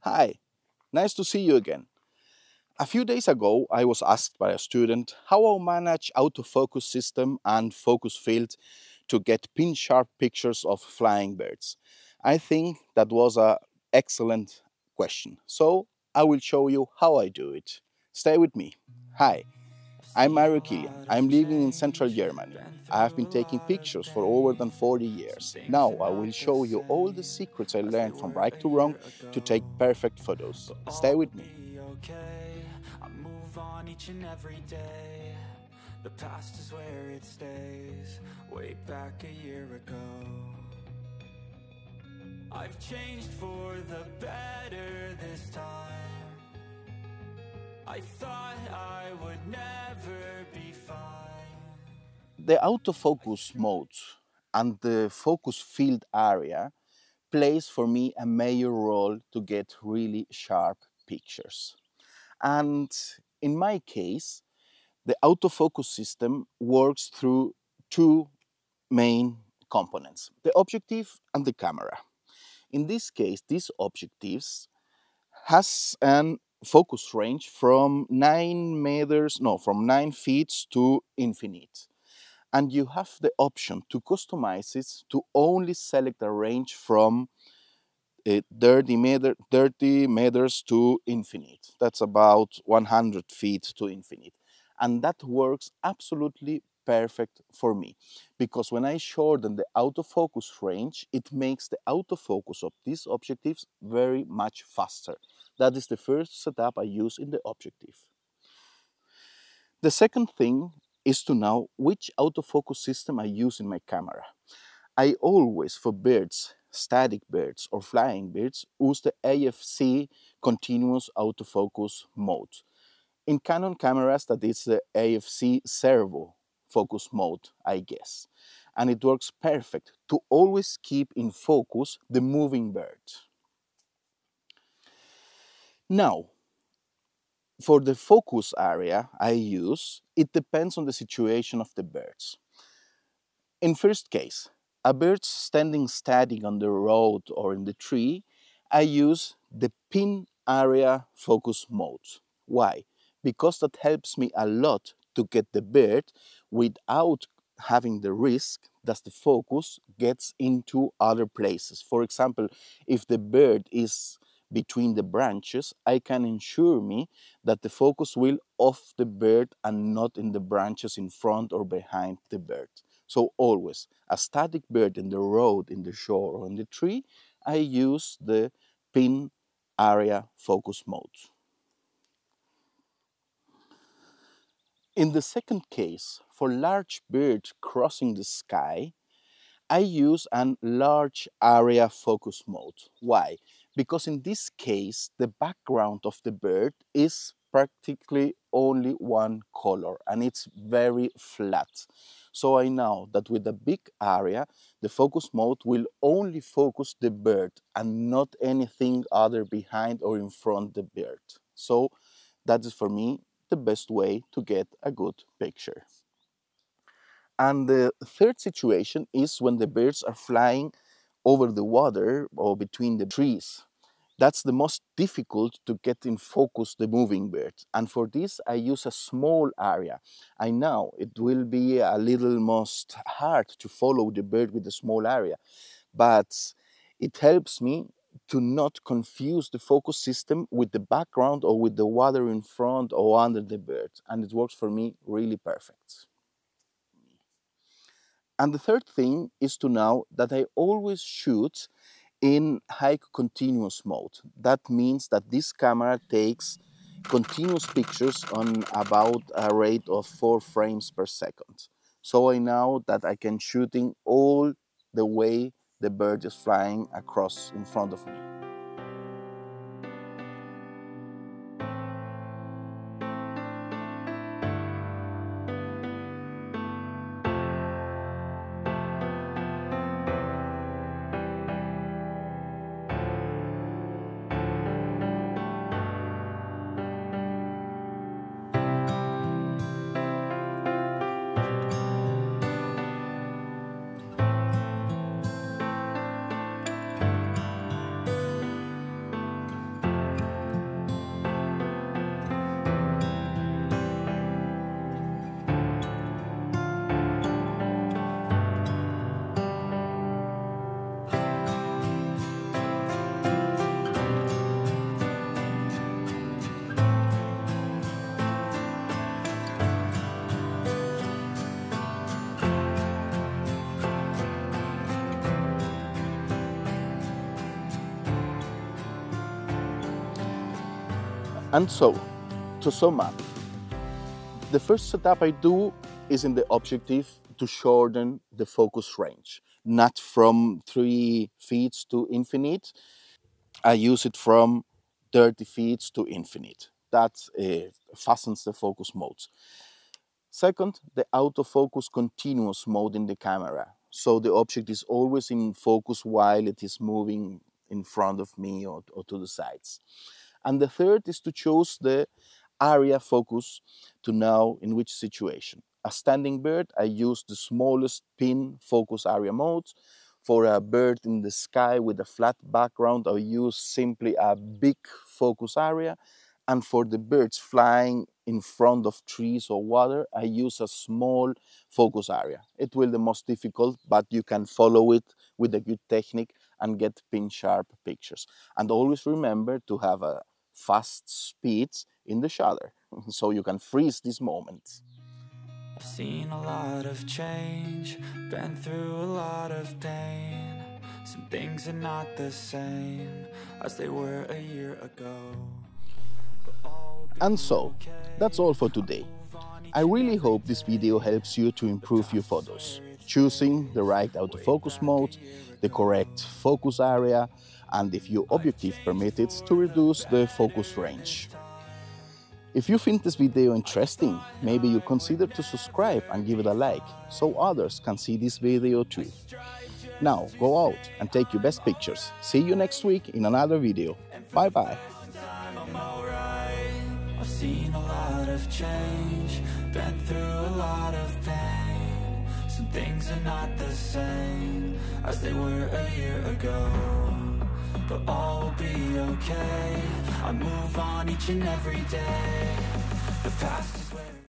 Hi, nice to see you again. A few days ago, I was asked by a student how I manage autofocus system and focus field to get pin-sharp pictures of flying birds. I think that was an excellent question, so I will show you how I do it. Stay with me. Hi, I'm Mario Kilian. I'm living in central Germany. I have been taking pictures for over than 40 years. Now I will show you all the secrets I learned from right to wrong to take perfect photos. Stay with me. I move on each and every day. The past is where it stays. Way back a year ago, I've changed for the better this time. I thought I would never be fine. The autofocus mode and the focus field area plays for me a major role to get really sharp pictures. And in my case, the autofocus system works through two main components, the objective and the camera. In this case, these objectives has an focus range from 9 feet to infinite. And you have the option to customize it to only select a range from 30 meters to infinite. That's about 100 feet to infinite. And that works absolutely perfect for me, because when I shorten the autofocus range, it makes the autofocus of these objectives very much faster. That is the first setup I use in the objective. The second thing is to know which autofocus system I use in my camera. I always, for birds, static birds or flying birds, use the AFC continuous autofocus mode. In Canon cameras, that is the AFC servo focus mode, I guess. And it works perfect to always keep in focus the moving bird. Now, for the focus area I use, it depends on the situation of the birds. In first case, a bird standing static on the road or in the tree, I use the pin area focus mode. Why? Because that helps me a lot to get the bird without having the risk that the focus gets into other places. For example, if the bird is between the branches, I can ensure me that the focus will off the bird and not in the branches in front or behind the bird. So always, a static bird in the road, in the shore, or in the tree, I use the pin area focus mode. In the second case, for large birds crossing the sky, I use a large area focus mode. Why? Because in this case, the background of the bird is practically only one color and it's very flat. So I know that with a big area, the focus mode will only focus the bird and not anything other behind or in front the bird. So that is for me the best way to get a good picture. And the third situation is when the birds are flying over the water or between the trees. That's the most difficult to get in focus the moving bird. And for this, I use a small area. I know it will be a little most hard to follow the bird with a small area, but it helps me to not confuse the focus system with the background or with the water in front or under the bird. And it works for me really perfect. And the third thing is to know that I always shoot in high continuous mode. That means that this camera takes continuous pictures on about a rate of 4 frames per second. So I know that I can shooting all the way the bird is flying across in front of me. And so, to sum up, the first setup I do is in the objective to shorten the focus range, not from 3 feet to infinite. I use it from 30 feet to infinite. That fastens the focus modes. Second, the autofocus continuous mode in the camera. So the object is always in focus while it is moving in front of me or to the sides. And the third is to choose the area focus to know in which situation. A standing bird, I use the smallest pin focus area mode. For a bird in the sky with a flat background, I use simply a big focus area. And for the birds flying in front of trees or water, I use a small focus area. It will be the most difficult, but you can follow it with a good technique and get pin sharp pictures. And always remember to have a fast speed in the shutter so you can freeze these moments. I've seen a lot of change, been through a lot of pain. Some things are not the same as they were a year ago. And so, that's all for today. I really hope this video helps you to improve your photos, choosing the right autofocus mode, the correct focus area, and if your objective permits it, to reduce the focus range. If you find this video interesting, maybe you consider to subscribe and give it a like, so others can see this video too. Now, go out and take your best pictures. See you next week in another video. Bye bye. I've seen a lot of change, been through a lot of pain. Some things are not the same as they were a year ago, but all will be okay. I move on each and every day. The past is where